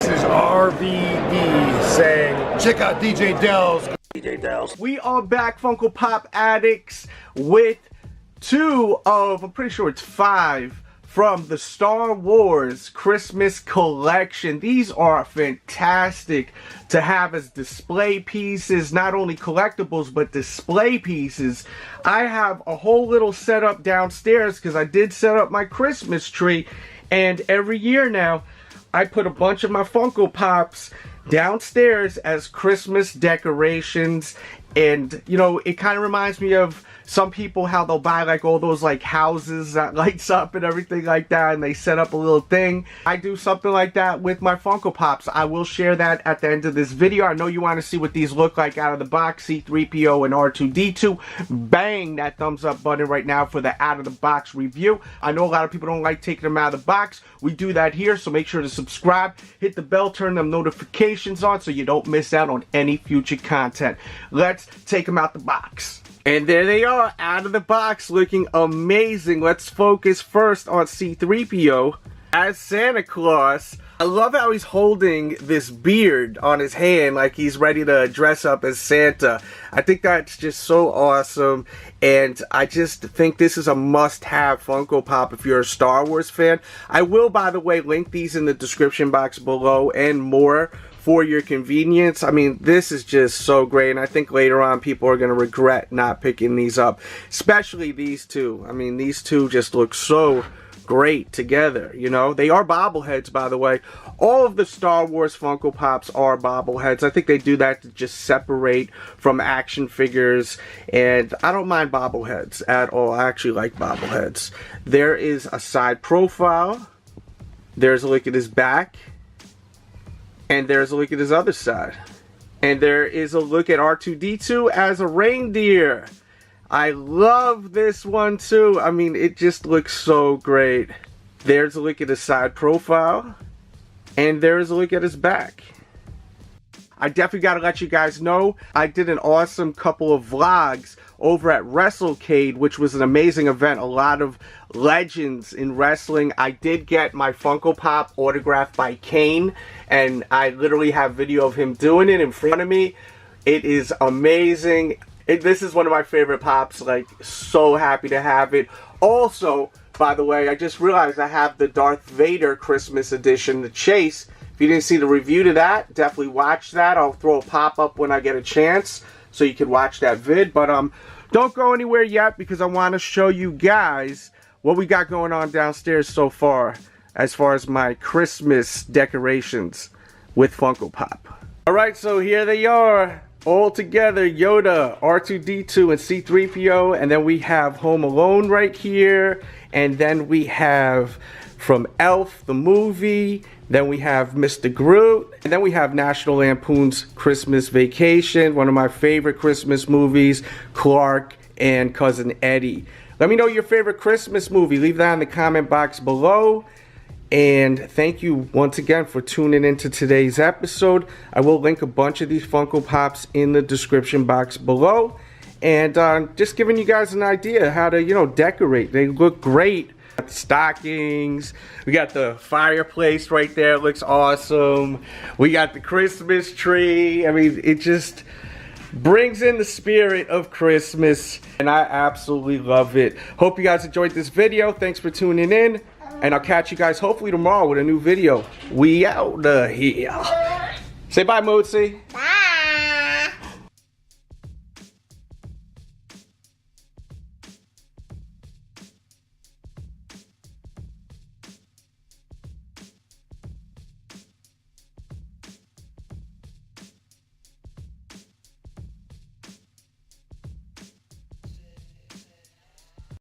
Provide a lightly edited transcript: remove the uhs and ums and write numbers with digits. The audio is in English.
This is R2D2 saying, check out DJ Delz. DJ Delz. We are back, Funko Pop addicts, with I'm pretty sure it's 5 from the Star Wars Christmas collection. These are fantastic to have as display pieces, not only collectibles, but display pieces. I have a whole little setup downstairs because I did set up my Christmas tree, and every year now, I put a bunch of my Funko Pops downstairs as Christmas decorations. And, you know, it kind of reminds me of some people, how they'll buy like all those like houses that lights up and everything like that, and they set up a little thing. I do something like that with my Funko Pops. I will share that at the end of this video. I know you want to see what these look like out of the box. C3PO and R2D2. Bang that thumbs up button right now for the out of the box review. I know a lot of people don't like taking them out of the box. We do that here, so make sure to subscribe, hit the bell, turn them notifications on so you don't miss out on any future content. Let's take them out the box. And there they are, out of the box, looking amazing. Let's focus first on C3PO as Santa Claus. I love how he's holding this beard on his hand like he's ready to dress up as Santa. I think that's just so awesome, and I just think this is a must-have Funko Pop if you're a Star Wars fan. I will, by the way, link these in the description box below and more for your convenience. I mean, this is just so great, and I think later on people are going to regret not picking these up, especially these two. I mean, these two just look so great together, you know. They are bobbleheads, by the way. All of the Star Wars Funko Pops are bobbleheads. I think they do that to just separate from action figures, and I don't mind bobbleheads at all. I actually like bobbleheads. There is a side profile. There's a look at his back. And there's a look at his other side. And there is a look at R2D2 as a reindeer. I love this one too. I mean, it just looks so great. There's a look at his side profile. And there's a look at his back. I definitely got to let you guys know, I did an awesome couple of vlogs over at WrestleCade, which was an amazing event. A lot of legends in wrestling. I did get my Funko Pop autographed by Kane, and I literally have video of him doing it in front of me. It is amazing. This is one of my favorite Pops. Like, so happy to have it. Also, by the way, I just realized I have the Darth Vader Christmas edition, the Chase. If you didn't see the review to that, definitely watch that. I'll throw a pop-up when I get a chance so you can watch that vid. But don't go anywhere yet because I want to show you guys what we got going on downstairs so far as my Christmas decorations with Funko Pop. Alright, so here they are all together. Yoda, R2D2, and C3PO. And then we have Home Alone right here. And then we have from Elf, the movie. Then we have Mr. Groot. And then we have National Lampoon's Christmas Vacation, one of my favorite Christmas movies, Clark and Cousin Eddie. Let me know your favorite Christmas movie. Leave that in the comment box below. And thank you once again for tuning into today's episode. I will link a bunch of these Funko Pops in the description box below. And just giving you guys an idea how to, you know, decorate. They look great. Stockings, we got the fireplace right there, it looks awesome. We got the Christmas tree. I mean, it just brings in the spirit of Christmas, and I absolutely love it. Hope you guys enjoyed this video. Thanks for tuning in, and I'll catch you guys hopefully tomorrow with a new video. We out of here. Say bye, Mootsie. Bye.